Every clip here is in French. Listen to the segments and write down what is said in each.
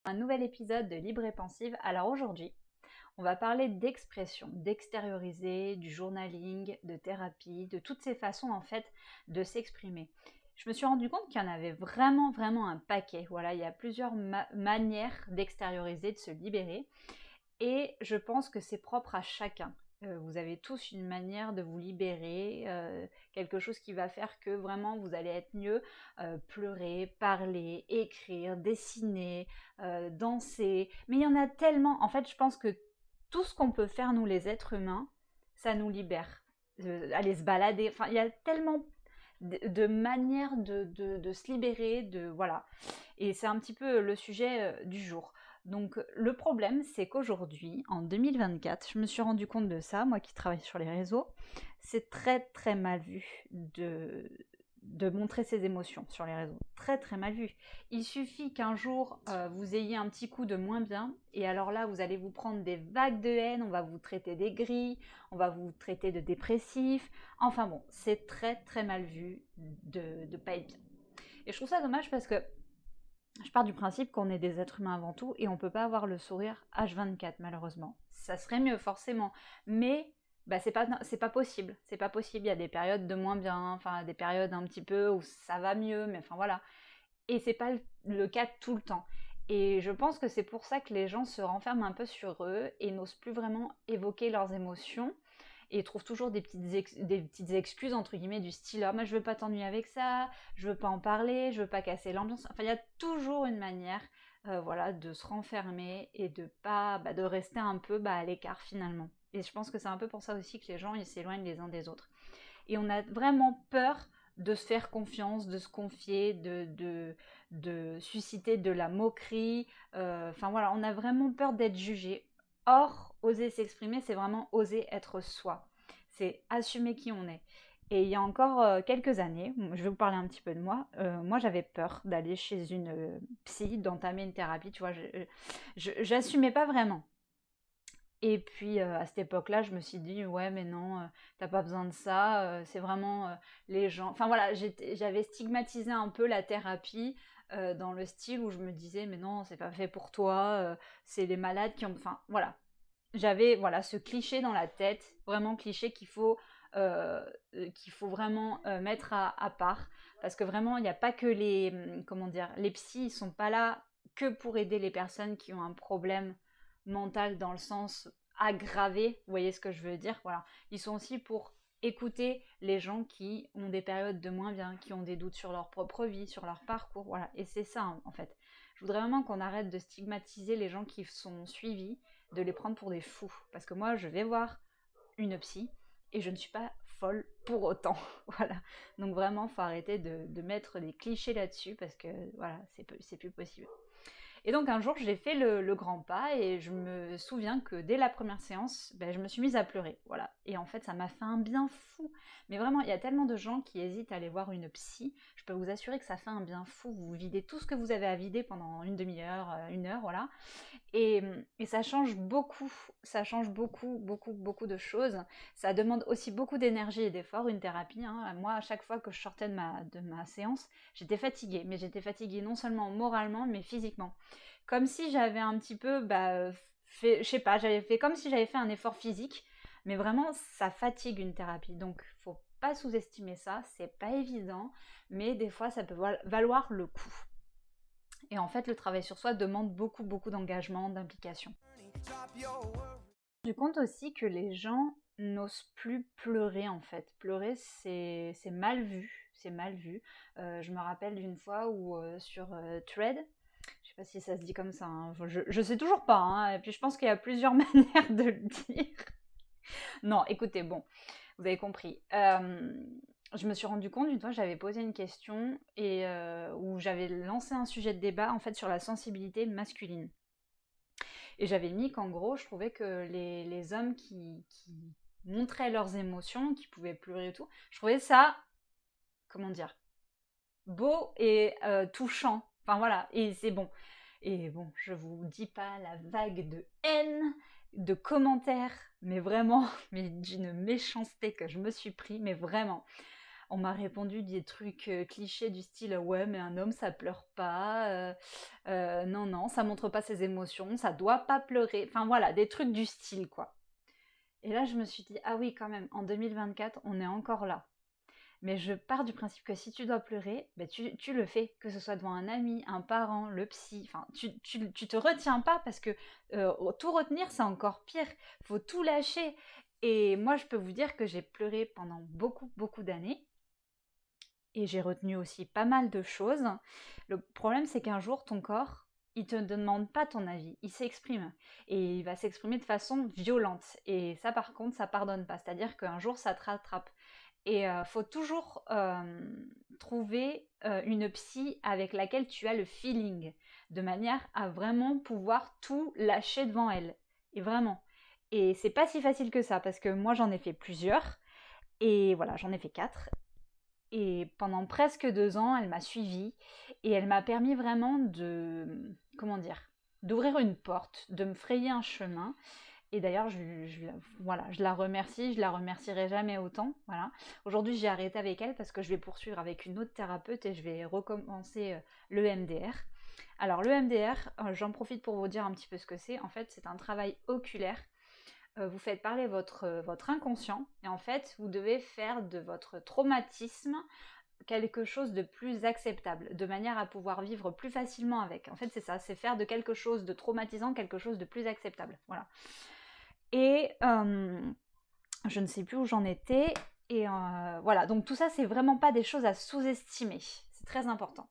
Un nouvel épisode de Libre et Pensive. Alors aujourd'hui, on va parler d'expression, d'extérioriser, du journaling, de thérapie, de toutes ces façons en fait de s'exprimer. Je me suis rendu compte qu'il y en avait vraiment un paquet. Voilà, il y a plusieurs manières d'extérioriser, de se libérer. Et je pense que c'est propre à chacun. Vous avez tous une manière de vous libérer, quelque chose qui va faire que vraiment vous allez être mieux, pleurer, parler, écrire, dessiner, danser. Mais il y en a tellement, en fait je pense que tout ce qu'on peut faire nous les êtres humains, ça nous libère. Aller se balader, enfin il y a tellement de manières de se libérer, voilà. Et c'est un petit peu le sujet du jour. Donc le problème, c'est qu'aujourd'hui, en 2024, je me suis rendu compte de ça, moi qui travaille sur les réseaux, c'est très mal vu de montrer ses émotions sur les réseaux. Très mal vu. Il suffit qu'un jour, vous ayez un petit coup de moins bien, et alors là, vous allez vous prendre des vagues de haine, on va vous traiter d'aigris, on va vous traiter de dépressif. Enfin bon, c'est très mal vu de pas être bien. Et je trouve ça dommage parce que je pars du principe qu'on est des êtres humains avant tout et on peut pas avoir le sourire H24 malheureusement. Ça serait mieux forcément, mais c'est pas possible. C'est pas possible. Il y a des périodes de moins bien, enfin des périodes un petit peu où ça va mieux, mais enfin voilà. Et c'est pas le cas tout le temps. Et je pense que c'est pour ça que les gens se renferment un peu sur eux et n'osent plus vraiment évoquer leurs émotions et trouvent toujours des petites excuses entre guillemets du style « moi je veux pas t'ennuyer avec ça, je veux pas en parler, je veux pas casser l'ambiance ». Enfin il y a toujours une manière voilà, de se renfermer et de pas de rester un peu à l'écart finalement. Et je pense que c'est un peu pour ça aussi que les gens ils s'éloignent les uns des autres. Et on a vraiment peur de se faire confiance, de se confier, de susciter de la moquerie. Enfin voilà, on a vraiment peur d'être jugé. Or, oser s'exprimer, c'est vraiment oser être soi. C'est assumer qui on est. Et il y a encore quelques années, je vais vous parler un petit peu de moi, moi j'avais peur d'aller chez une psy, d'entamer une thérapie, tu vois, j'assumais pas vraiment. Et puis à cette époque-là, je me suis dit ouais mais non, t'as pas besoin de ça, c'est vraiment les gens. Enfin voilà, j'avais stigmatisé un peu la thérapie dans le style où je me disais mais non, c'est pas fait pour toi, c'est les malades qui ont. Enfin voilà, j'avais voilà ce cliché dans la tête, vraiment cliché qu'il faut vraiment mettre à part parce que vraiment il n'y a pas que les comment dire, les psys ils sont pas là que pour aider les personnes qui ont un problème mental dans le sens aggravé, vous voyez ce que je veux dire, voilà. Ils sont aussi pour écouter les gens qui ont des périodes de moins bien, qui ont des doutes sur leur propre vie, sur leur parcours, voilà. Et c'est ça en fait. Je voudrais vraiment qu'on arrête de stigmatiser les gens qui sont suivis, de les prendre pour des fous. Parce que moi, je vais voir une psy et je ne suis pas folle pour autant. Voilà. Donc vraiment, il faut arrêter de mettre des clichés là-dessus parce que voilà, c'est plus possible. Et donc un jour, j'ai fait le grand pas et je me souviens que dès la première séance, je me suis mise à pleurer. Voilà. Et en fait, ça m'a fait un bien fou. Mais vraiment, il y a tellement de gens qui hésitent à aller voir une psy. Je peux vous assurer que ça fait un bien fou. Vous videz tout ce que vous avez à vider pendant une demi-heure, une heure, voilà. Et ça change beaucoup de choses. Ça demande aussi beaucoup d'énergie et d'effort, une thérapie. Hein. Moi, à chaque fois que je sortais de ma séance, j'étais fatiguée. Mais j'étais fatiguée non seulement moralement, mais physiquement. Comme si j'avais un petit peu fait, je sais pas, j'avais fait comme si j'avais fait un effort physique. Mais vraiment, ça fatigue une thérapie. Donc, faut pas sous-estimer ça. C'est pas évident. Mais des fois, ça peut valoir le coup. Et en fait, le travail sur soi demande beaucoup d'engagement, d'implication. Je me suis rendu compte aussi que les gens n'osent plus pleurer en fait. Pleurer, c'est mal vu. C'est mal vu. Je me rappelle d'une fois où sur Thread, je sais pas si ça se dit comme ça, hein, je sais toujours pas, hein, et puis je pense qu'il y a plusieurs manières de le dire. Non, écoutez, bon, vous avez compris. Je me suis rendu compte une fois, j'avais posé une question et où j'avais lancé un sujet de débat en fait sur la sensibilité masculine. Et j'avais mis qu'en gros, je trouvais que les hommes qui montraient leurs émotions, qui pouvaient pleurer et tout, je trouvais ça, comment dire, beau et touchant. Enfin voilà, et c'est bon. Et bon, je vous dis pas la vague de haine, de commentaires, mais vraiment, mais d'une méchanceté que je me suis pris, mais vraiment. On m'a répondu des trucs clichés du style ouais mais un homme ça pleure pas, non non ça montre pas ses émotions, ça doit pas pleurer, enfin voilà des trucs du style quoi. Et là je me suis dit ah oui quand même en 2024 on est encore là. Mais je pars du principe que si tu dois pleurer, ben tu le fais, que ce soit devant un ami, un parent, le psy, enfin tu te retiens pas parce que tout retenir c'est encore pire, faut tout lâcher. Et moi je peux vous dire que j'ai pleuré pendant beaucoup beaucoup d'années et j'ai retenu aussi pas mal de choses. Le problème c'est qu'un jour ton corps il te demande pas ton avis, il s'exprime et il va s'exprimer de façon violente et ça par contre ça pardonne pas, c'est-à-dire qu'un jour ça te rattrape. Et faut toujours trouver une psy avec laquelle tu as le feeling, de manière à vraiment pouvoir tout lâcher devant elle. Et vraiment. Et c'est pas si facile que ça, parce que moi j'en ai fait plusieurs, et voilà, j'en ai fait 4. Et pendant presque 2 ans, elle m'a suivie, et elle m'a permis vraiment de, comment dire, d'ouvrir une porte, de me frayer un chemin, et d'ailleurs, voilà, je la remercie, je la remercierai jamais autant. Voilà. Aujourd'hui, j'ai arrêté avec elle parce que je vais poursuivre avec une autre thérapeute et je vais recommencer le MDR. Alors, le MDR, j'en profite pour vous dire un petit peu ce que c'est. En fait, c'est un travail oculaire. Vous faites parler votre inconscient et en fait, vous devez faire de votre traumatisme quelque chose de plus acceptable, de manière à pouvoir vivre plus facilement avec. En fait, c'est ça, c'est faire de quelque chose de traumatisant quelque chose de plus acceptable. Voilà. Et je ne sais plus où j'en étais. Et voilà, donc tout ça, c'est vraiment pas des choses à sous-estimer. C'est très important.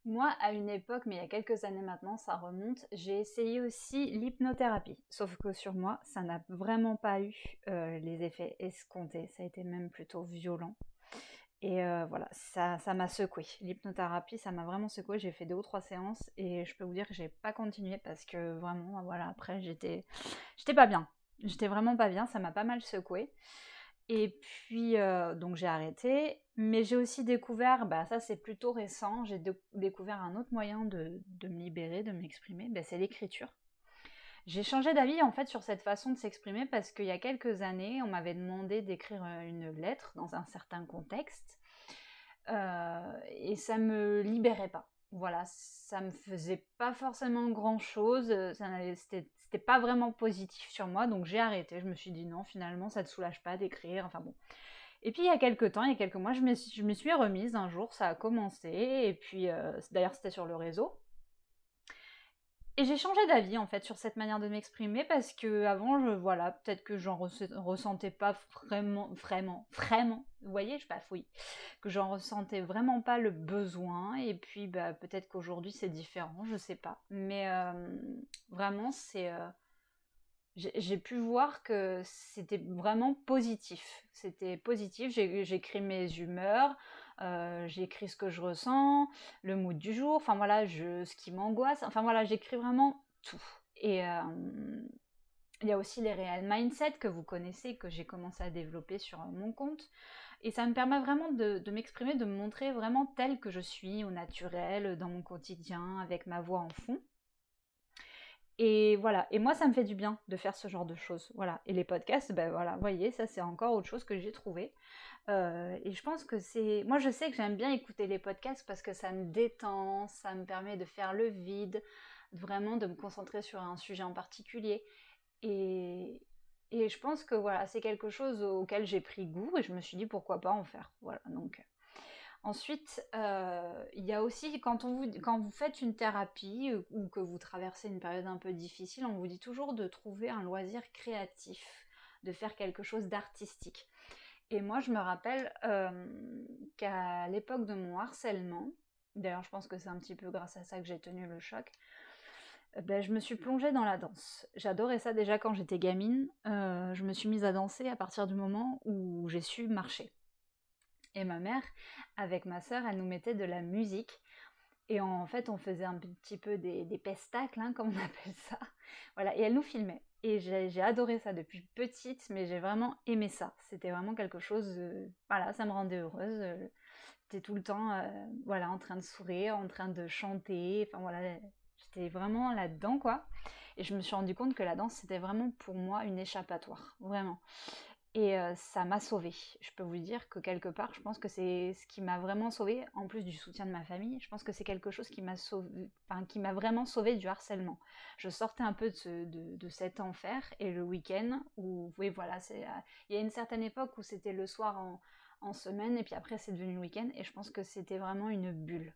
Moi, à une époque, mais il y a quelques années maintenant, ça remonte, j'ai essayé aussi l'hypnothérapie. Sauf que sur moi, ça n'a vraiment pas eu les effets escomptés. Ça a été même plutôt violent. Et voilà, ça m'a secouée. L'hypnothérapie, ça m'a vraiment secouée. J'ai fait 2 ou 3 séances et je peux vous dire que j'ai pas continué parce que vraiment, voilà, après j'étais pas bien. J'étais vraiment pas bien, ça m'a pas mal secouée. Et puis, donc j'ai arrêté. Mais j'ai aussi découvert, bah ça c'est plutôt récent, j'ai découvert un autre moyen de me libérer, de m'exprimer, bah, c'est l'écriture. J'ai changé d'avis en fait sur cette façon de s'exprimer parce qu'il y a quelques années, on m'avait demandé d'écrire une lettre dans un certain contexte et ça me libérait pas. Voilà, ça me faisait pas forcément grand chose, c'était pas vraiment positif sur moi, donc j'ai arrêté. Je me suis dit non, finalement, ça te soulage pas d'écrire, enfin bon. Et puis il y a quelques temps, il y a quelques mois, je me suis remise un jour, ça a commencé, et puis d'ailleurs c'était sur le réseau. Et j'ai changé d'avis en fait sur cette manière de m'exprimer parce que avant, voilà, peut-être que j'en ressentais pas vraiment, vous voyez, je bafouille, que j'en ressentais vraiment pas le besoin. Et puis, bah, peut-être qu'aujourd'hui c'est différent, je sais pas. Mais vraiment, j'ai pu voir que c'était vraiment positif. C'était positif, j'écris mes humeurs, j'écris ce que je ressens, le mood du jour, enfin voilà, ce qui m'angoisse, enfin voilà, j'écris vraiment tout. Et il y a aussi les réels mindset que vous connaissez, que j'ai commencé à développer sur mon compte. Et ça me permet vraiment de m'exprimer, de me montrer vraiment telle que je suis, au naturel, dans mon quotidien, avec ma voix en fond. Et voilà, et moi ça me fait du bien de faire ce genre de choses, voilà. Et les podcasts, ben voilà, vous voyez, ça c'est encore autre chose que j'ai trouvé. Et je pense que c'est... Moi je sais que j'aime bien écouter les podcasts parce que ça me détend, ça me permet de faire le vide, vraiment de me concentrer sur un sujet en particulier. Et, et je pense que voilà, c'est quelque chose auquel j'ai pris goût et je me suis dit pourquoi pas en faire. Voilà, donc... Ensuite, il y a aussi quand vous faites une thérapie ou que vous traversez une période un peu difficile, on vous dit toujours de trouver un loisir créatif, de faire quelque chose d'artistique. Et moi, je me rappelle qu'à l'époque de mon harcèlement, d'ailleurs je pense que c'est un petit peu grâce à ça que j'ai tenu le choc, ben, je me suis plongée dans la danse. J'adorais ça déjà quand j'étais gamine. Je me suis mise à danser à partir du moment où j'ai su marcher. Et ma mère, avec ma sœur, elle nous mettait de la musique. Et en fait, on faisait un petit peu des pestacles, hein, comme on appelle ça. Voilà, et elle nous filmait. Et j'ai adoré ça depuis petite, mais j'ai vraiment aimé ça. C'était vraiment quelque chose, voilà, ça me rendait heureuse. J'étais tout le temps, voilà, en train de sourire, en train de chanter. Enfin voilà, j'étais vraiment là-dedans, quoi. Et je me suis rendu compte que la danse, c'était vraiment pour moi une échappatoire, vraiment. Et ça m'a sauvée. Je peux vous dire que quelque part, je pense que c'est ce qui m'a vraiment sauvée, en plus du soutien de ma famille, je pense que c'est quelque chose qui m'a sauvée, enfin, qui m'a vraiment sauvée du harcèlement. Je sortais un peu de cet enfer, et le week-end, où, oui, voilà, il y a une certaine époque où c'était le soir en semaine, et puis après c'est devenu le week-end, et je pense que c'était vraiment une bulle.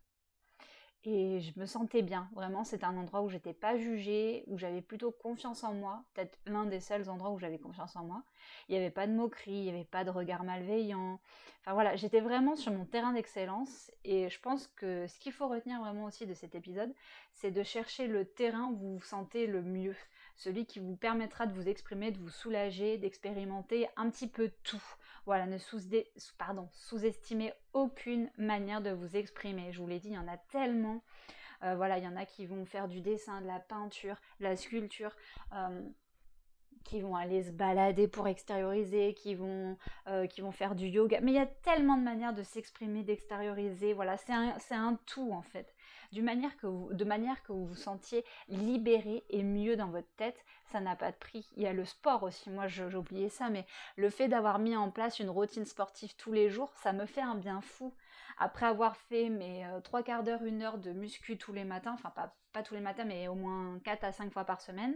Et je me sentais bien, vraiment, c'était un endroit où j'étais pas jugée, où j'avais plutôt confiance en moi, peut-être l'un des seuls endroits où j'avais confiance en moi. Il n'y avait pas de moquerie, il n'y avait pas de regard malveillant. Enfin voilà, j'étais vraiment sur mon terrain d'excellence, et je pense que ce qu'il faut retenir vraiment aussi de cet épisode, c'est de chercher le terrain où vous vous sentez le mieux, celui qui vous permettra de vous exprimer, de vous soulager, d'expérimenter un petit peu tout. Voilà, ne sous-estimez aucune manière de vous exprimer. Je vous l'ai dit, il y en a tellement. Voilà, il y en a qui vont faire du dessin, de la peinture, de la sculpture, qui vont aller se balader pour extérioriser, qui vont faire du yoga. Mais il y a tellement de manières de s'exprimer, d'extérioriser. Voilà, c'est un tout en fait. De manière que vous vous sentiez libéré et mieux dans votre tête, ça n'a pas de prix. Il y a le sport aussi, moi j'ai oublié ça, mais le fait d'avoir mis en place une routine sportive tous les jours, ça me fait un bien fou. Après avoir fait mes 3/4 d'heure, 1 heure de muscu tous les matins, enfin pas tous les matins, mais au moins 4 à 5 fois par semaine,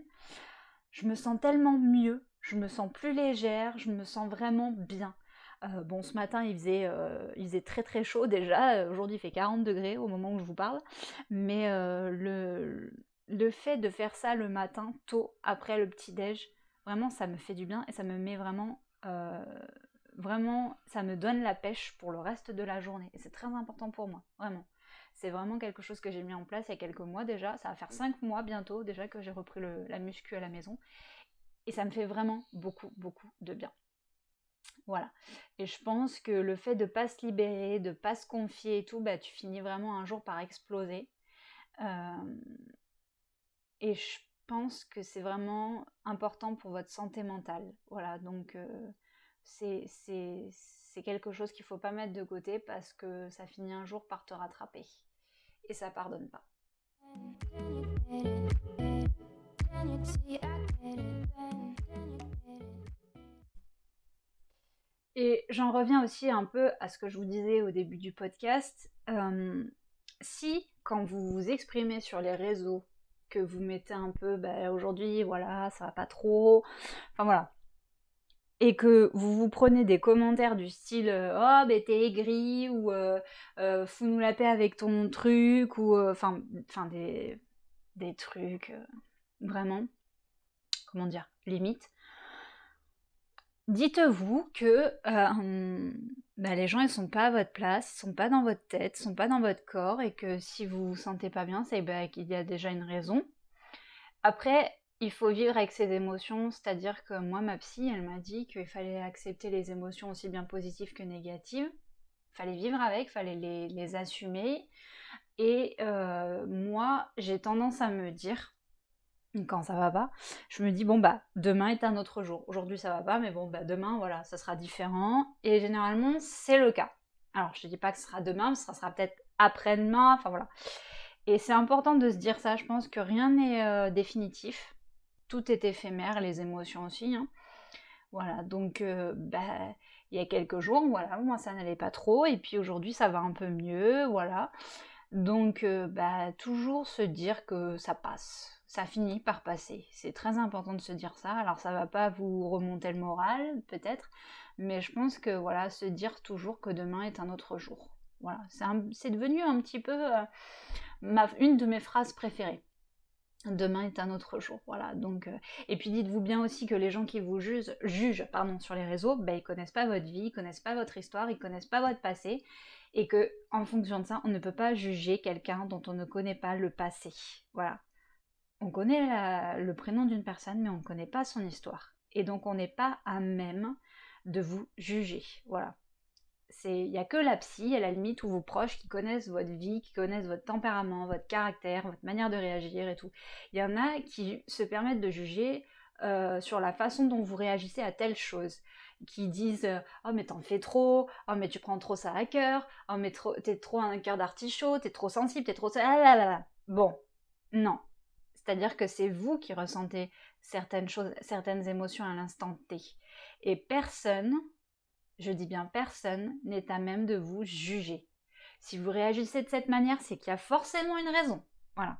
je me sens tellement mieux, je me sens plus légère, je me sens vraiment bien. Bon, ce matin, il faisait très très chaud déjà. Aujourd'hui, il fait 40 degrés au moment où je vous parle. Mais le fait de faire ça le matin, tôt, après le petit-déj, vraiment, ça me fait du bien et ça me met vraiment... vraiment, ça me donne la pêche pour le reste de la journée. Et c'est très important pour moi, vraiment. C'est vraiment quelque chose que j'ai mis en place il y a quelques mois déjà. Ça va faire 5 mois bientôt déjà que j'ai repris la muscu à la maison. Et ça me fait vraiment beaucoup, beaucoup de bien. Voilà. Et je pense que le fait de ne pas se libérer, de ne pas se confier et tout, bah, tu finis vraiment un jour par exploser. Et je pense que c'est vraiment important pour votre santé mentale. Voilà, donc c'est quelque chose qu'il ne faut pas mettre de côté parce que ça finit un jour par te rattraper. Et ça pardonne pas. Et j'en reviens aussi un peu à ce que je vous disais au début du podcast. Si, quand vous vous exprimez sur les réseaux, que vous mettez un peu, bah, aujourd'hui, voilà, ça va pas trop, enfin voilà, et que vous prenez des commentaires du style oh ben t'es aigri ou fous-nous la paix avec ton truc ou enfin des trucs vraiment, comment dire, limite, dites-vous que bah, les gens ils sont pas à votre place, ils sont pas dans votre tête, ils sont pas dans votre corps, et que si vous vous sentez pas bien, c'est bah, qu'il y a déjà une raison. Après, il faut vivre avec ses émotions, c'est-à-dire que moi, ma psy, elle m'a dit qu'il fallait accepter les émotions aussi bien positives que négatives. Il fallait vivre avec, il fallait les assumer. Et moi, j'ai tendance à me dire, quand ça va pas, je me dis, bon bah, demain est un autre jour. Aujourd'hui, ça va pas, mais bon, bah, demain, voilà, ça sera différent. Et généralement, c'est le cas. Alors, je te dis pas que ce sera demain, mais ce sera peut-être après-demain, enfin voilà. Et c'est important de se dire ça, je pense que rien n'est définitif. Tout est éphémère, les émotions aussi. Hein. Voilà, donc bah, il y a quelques jours, voilà, moi ça n'allait pas trop, et puis aujourd'hui ça va un peu mieux, voilà. Donc bah, toujours se dire que ça passe, ça finit par passer. C'est très important de se dire ça. Alors ça va pas vous remonter le moral, peut-être, mais je pense que voilà, se dire toujours que demain est un autre jour. Voilà, c'est devenu un petit peu une de mes phrases préférées. Demain est un autre jour, voilà. Donc, et puis dites-vous bien aussi que les gens qui vous jugent sur les réseaux, bah, ils connaissent pas votre vie, ils connaissent pas votre histoire, ils connaissent pas votre passé, et que en fonction de ça, on ne peut pas juger quelqu'un dont on ne connaît pas le passé. Voilà. On connaît le prénom d'une personne, mais on ne connaît pas son histoire. Et donc on n'est pas à même de vous juger. Voilà. Il n'y a que la psy, à la limite, ou vos proches qui connaissent votre vie, qui connaissent votre tempérament, votre caractère, votre manière de réagir et tout. Il y en a qui se permettent de juger sur la façon dont vous réagissez à telle chose. Qui disent oh mais t'en fais trop, oh mais tu prends trop ça à cœur, oh mais t'es trop un cœur d'artichaut, t'es trop sensible, t'es trop... Ah là là là. Bon, non. C'est-à-dire que c'est vous qui ressentez certaines choses, certaines émotions à l'instant T. Et personne, je dis bien personne, n'est à même de vous juger. Si vous réagissez de cette manière, c'est qu'il y a forcément une raison. Voilà.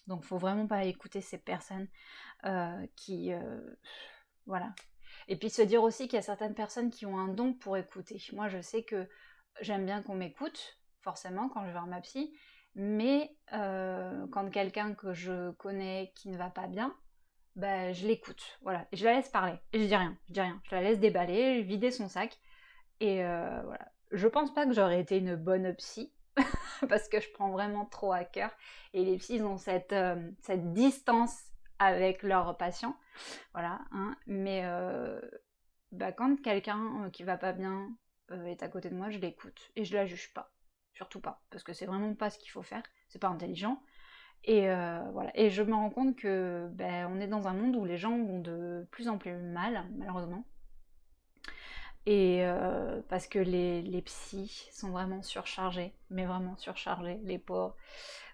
Donc, il ne faut vraiment pas écouter ces personnes voilà. Et puis se dire aussi qu'il y a certaines personnes qui ont un don pour écouter. Moi, je sais que j'aime bien qu'on m'écoute, forcément, quand je vais voir ma psy, mais quand quelqu'un que je connais qui ne va pas bien, bah, je l'écoute, voilà, et je la laisse parler, et je dis rien, je la laisse déballer, vider son sac, et voilà. Je pense pas que j'aurais été une bonne psy, parce que je prends vraiment trop à cœur, et les psys ont cette distance avec leurs patients, voilà, hein, mais quand quelqu'un qui va pas bien est à côté de moi, je l'écoute, et je la juge pas, surtout pas, parce que c'est vraiment pas ce qu'il faut faire, c'est pas intelligent, et voilà. Et je me rends compte que on est dans un monde où les gens vont de plus en plus mal, malheureusement. Et parce que les psys sont vraiment surchargés, mais vraiment surchargés, les pauvres.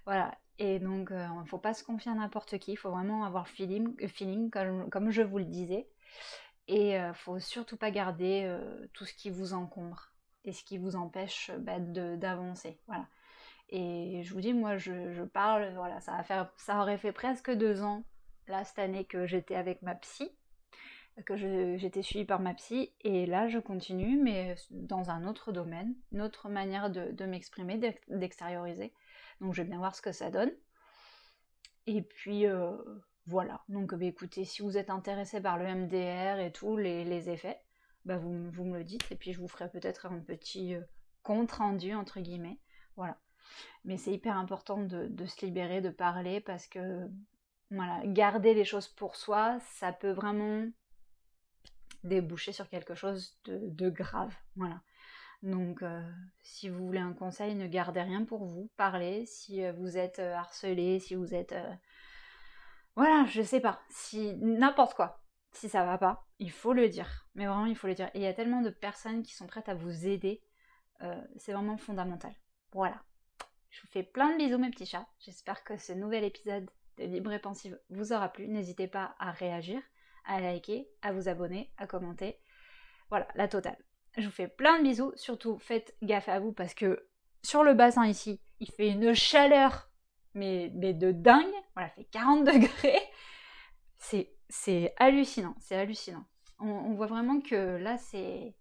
Voilà. Et donc, il ne faut pas se confier à n'importe qui, il faut vraiment avoir feeling comme je vous le disais. Et il ne faut surtout pas garder tout ce qui vous encombre et ce qui vous empêche d'avancer. Voilà. Et je vous dis, moi, je parle, voilà, ça aurait fait presque 2 ans, là, cette année, que j'étais avec ma psy, que j'étais suivie par ma psy, et là, je continue, mais dans un autre domaine, une autre manière de m'exprimer, d'extérioriser. Donc, je vais bien voir ce que ça donne. Et puis, voilà. Donc, écoutez, si vous êtes intéressé par le MDR et tout, les effets, vous me le dites, et puis je vous ferai peut-être un petit compte rendu, entre guillemets. Voilà. Mais c'est hyper important de se libérer, de parler, parce que voilà, garder les choses pour soi, ça peut vraiment déboucher sur quelque chose de grave. Voilà. Donc, si vous voulez un conseil, ne gardez rien pour vous, parlez. Si vous êtes harcelé, si vous êtes... voilà, je sais pas, si n'importe quoi. Si ça va pas, il faut le dire. Mais vraiment, il faut le dire. Et il y a tellement de personnes qui sont prêtes à vous aider. C'est vraiment fondamental. Voilà. Je vous fais plein de bisous mes petits chats. J'espère que ce nouvel épisode de Libre et Pensive vous aura plu. N'hésitez pas à réagir, à liker, à vous abonner, à commenter. Voilà, la totale. Je vous fais plein de bisous. Surtout, faites gaffe à vous parce que sur le bassin ici, il fait une chaleur, mais de dingue. Voilà, il fait 40 degrés. C'est hallucinant, c'est hallucinant. On voit vraiment que là, c'est...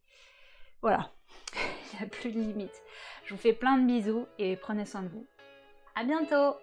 Voilà. Il n'y a plus de limite. Je vous fais plein de bisous et prenez soin de vous. À bientôt!